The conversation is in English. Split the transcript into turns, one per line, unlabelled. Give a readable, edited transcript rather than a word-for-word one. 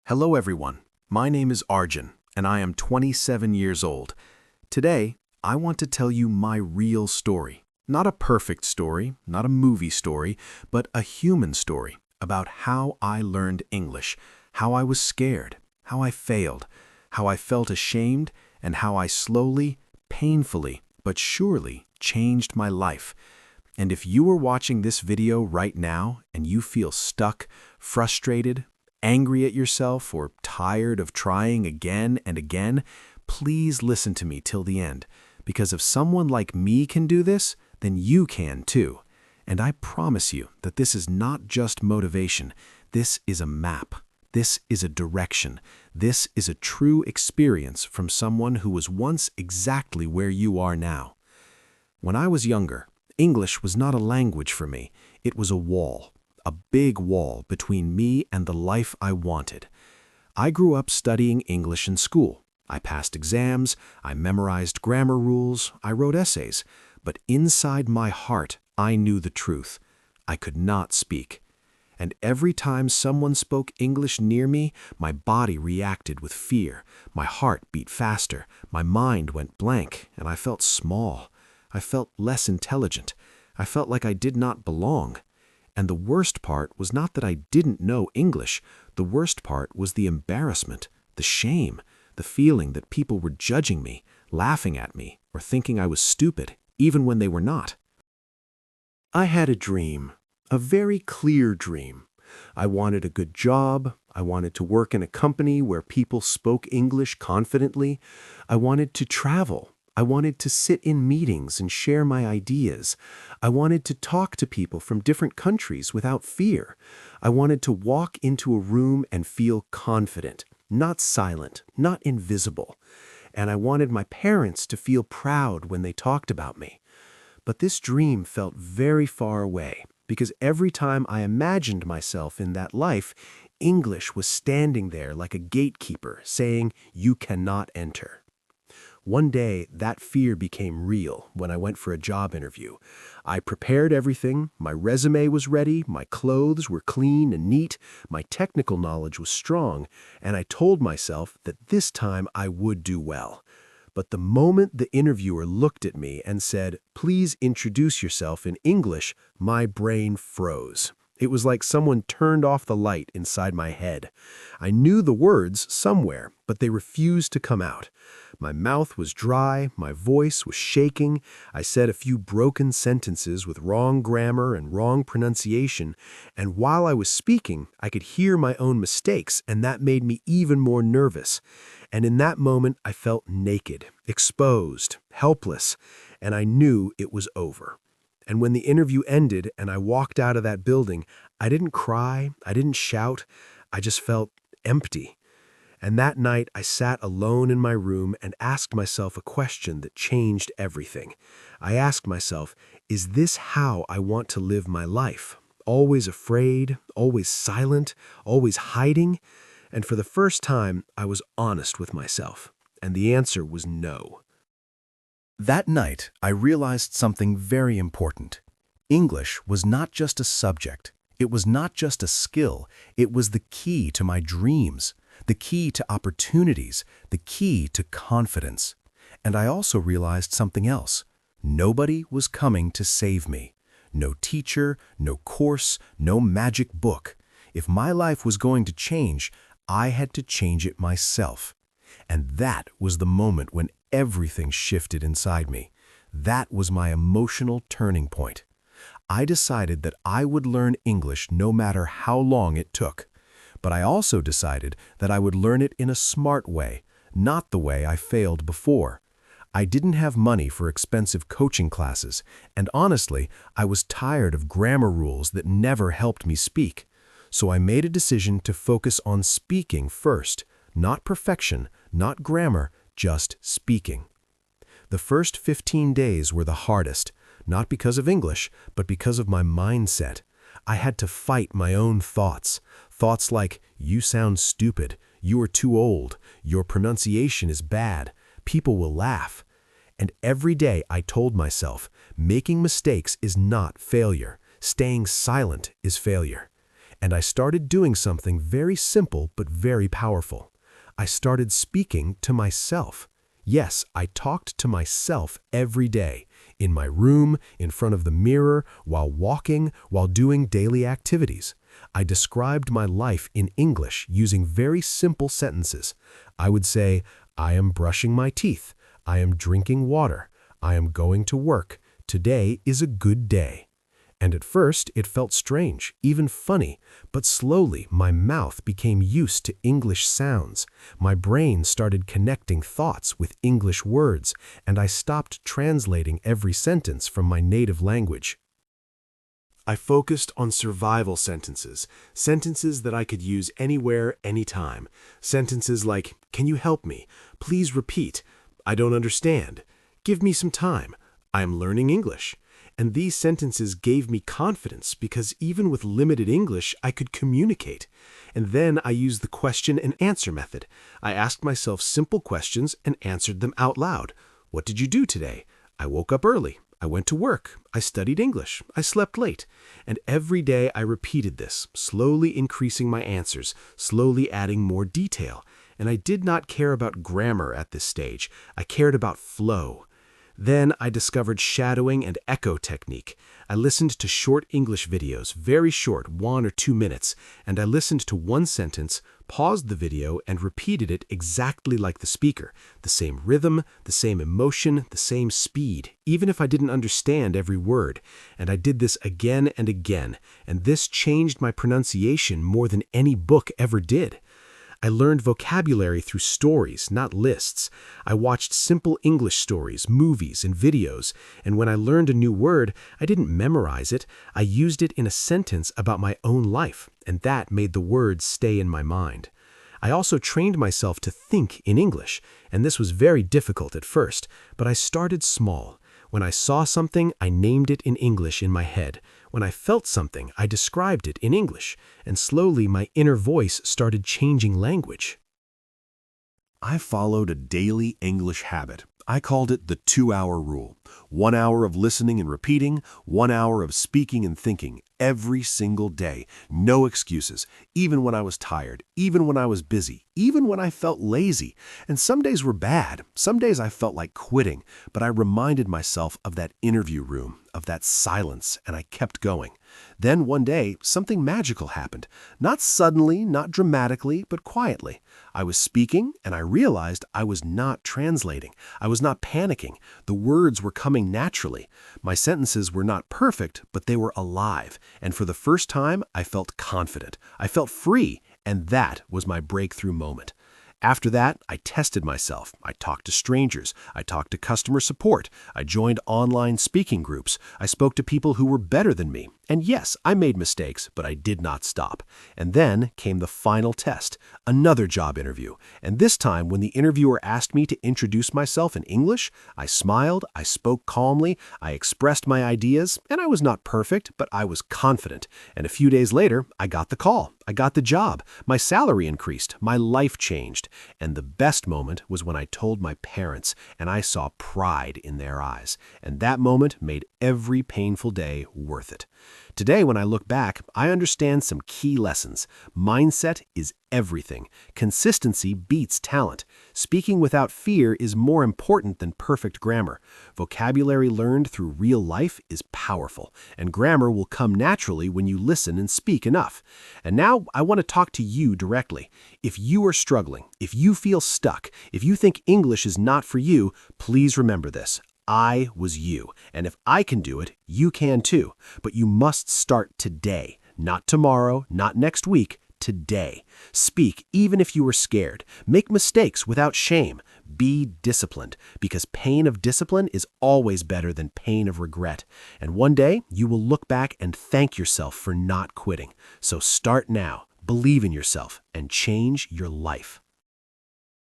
Hello everyone, my name is Arjun, and I am 27 years old. Today, I want to tell you my real story. Not a perfect story, not a movie story, but a human story about how I learned English, how I was scared, how I failed, how I felt ashamed, and how I slowly, painfully, but surely changed my life. And if you are watching this video right now and you feel stuck, frustrated, angry at yourself, or tired of trying again and again, please listen to me till the end, because if someone like me can do this, then you can too. And I promise you that this is not just motivation. This is a map. This is a direction. This is a true experience from someone who was once exactly where you are now. When I was younger, English was not a language for me. It was a wall. A big wall between me and the life I wanted. I grew up studying English in school. I passed exams, I memorized grammar rules, I wrote essays, but inside my heart, I knew the truth. I could not speak. And every time someone spoke English near me, my body reacted with fear, my heart beat faster, my mind went blank, and I felt small. I felt less intelligent. I felt like I did not belong. And the worst part was not that I didn't know English. The worst part was the embarrassment, the shame, the feeling that people were judging me, laughing at me, or thinking I was stupid, even when they were not. I had a dream, a very clear dream. I wanted a good job. I wanted to work in a company where people spoke English confidently. I wanted to travel. I wanted to sit in meetings and share my ideas. I wanted to talk to people from different countries without fear. I wanted to walk into a room and feel confident, not silent, not invisible. And I wanted my parents to feel proud when they talked about me. But this dream felt very far away, because every time I imagined myself in that life, English was standing there like a gatekeeper saying, "You cannot enter." One day, that fear became real when I went for a job interview. I prepared everything, my resume was ready, my clothes were clean and neat, my technical knowledge was strong, and I told myself that this time I would do well. But the moment the interviewer looked at me and said, "Please introduce yourself in English," my brain froze. It was like someone turned off the light inside my head. I knew the words somewhere, but they refused to come out. My mouth was dry, my voice was shaking, I said a few broken sentences with wrong grammar and wrong pronunciation, and while I was speaking, I could hear my own mistakes, and that made me even more nervous. And in that moment, I felt naked, exposed, helpless, and I knew it was over. And when the interview ended and I walked out of that building, I didn't cry, I didn't shout, I just felt empty. And that night, I sat alone in my room and asked myself a question that changed everything. I asked myself, is this how I want to live my life? Always afraid, always silent, always hiding? And for the first time, I was honest with myself. And the answer was no. That night, I realized something very important. English was not just a subject. It was not just a skill. It was the key to my dreams, the key to opportunities, the key to confidence. And I also realized something else. Nobody was coming to save me. No teacher, no course, no magic book. If my life was going to change, I had to change it myself. And that was the moment when everything shifted inside me. That was my emotional turning point. I decided that I would learn English no matter how long it took. But I also decided that I would learn it in a smart way, not the way I failed before. I didn't have money for expensive coaching classes, and honestly, I was tired of grammar rules that never helped me speak. So I made a decision to focus on speaking first, not perfection, not grammar, just speaking. The first 15 days were the hardest, not because of English, but because of my mindset. I had to fight my own thoughts. Thoughts like, "You sound stupid," "You are too old," "Your pronunciation is bad," "People will laugh." And every day I told myself, making mistakes is not failure. Staying silent is failure. and I started doing something very simple but very powerful. I started speaking to myself. Yes, I talked to myself every day, in my room, in front of the mirror, while walking, while doing daily activities. I described my life in English using very simple sentences. I would say, I am brushing my teeth. I am drinking water. I am going to work. Today is a good day. And at first, it felt strange, even funny, but slowly my mouth became used to English sounds. My brain started connecting thoughts with English words, and I stopped translating every sentence from my native language. I focused on survival sentences, sentences that I could use anywhere, anytime. Sentences like, "Can you help me? Please repeat. I don't understand. Give me some time. I am learning English." And these sentences gave me confidence because even with limited English, I could communicate. And then I used the question and answer method. I asked myself simple questions and answered them out loud. What did you do today? I woke up early. I went to work. I studied English. I slept late. And every day I repeated this, slowly increasing my answers, slowly adding more detail. And I did not care about grammar at this stage. I cared about flow. Then I discovered shadowing and echo technique. I listened to short English videos, very short, 1 or 2 minutes, and I listened to one sentence, paused the video, and repeated it exactly like the speaker. The same rhythm, the same emotion, the same speed, even if I didn't understand every word. And I did this again and again, and this changed my pronunciation more than any book ever did. I learned vocabulary through stories, not lists. I watched simple English stories, movies, and videos, and when I learned a new word, I didn't memorize it. I used it in a sentence about my own life, and that made the words stay in my mind. I also trained myself to think in English, and this was very difficult at first, but I started small. When I saw something, I named it in English in my head. When I felt something, I described it in English, and slowly my inner voice started changing language. I followed a daily English habit. I called it the 2-hour rule. 1 hour of listening and repeating, 1 hour of speaking and thinking, every single day. No excuses, even when I was tired, even when I was busy, even when I felt lazy. And some days were bad. Some days I felt like quitting, but I reminded myself of that interview room, of that silence, and I kept going. Then one day, something magical happened. Not suddenly, not dramatically, but quietly. I was speaking, and I realized I was not translating. I was not panicking. The words were coming naturally. My sentences were not perfect, but they were alive. And for the first time, I felt confident. I felt free, and that was my breakthrough moment. After that, I tested myself. I talked to strangers. I talked to customer support. I joined online speaking groups. I spoke to people who were better than me. And yes, I made mistakes, but I did not stop. And then came the final test, another job interview. And this time, when the interviewer asked me to introduce myself in English, I smiled, I spoke calmly, I expressed my ideas, and I was not perfect, but I was confident. And a few days later, I got the call. I got the job. My salary increased. My life changed. And the best moment was when I told my parents, and I saw pride in their eyes. And that moment made every painful day worth it. Today, when I look back, I understand some key lessons. Mindset is everything. Consistency beats talent. Speaking without fear is more important than perfect grammar. Vocabulary learned through real life is powerful, and grammar will come naturally when you listen and speak enough. And now I want to talk to you directly. If you are struggling, if you feel stuck, if you think English is not for you, please remember this. I was you, and if I can do it, you can too. But you must start today, not tomorrow, not next week, today. Speak even if you are scared. Make mistakes without shame. Be disciplined, because pain of discipline is always better than pain of regret. And one day, you will look back and thank yourself for not quitting. So start now, believe in yourself, and change your life.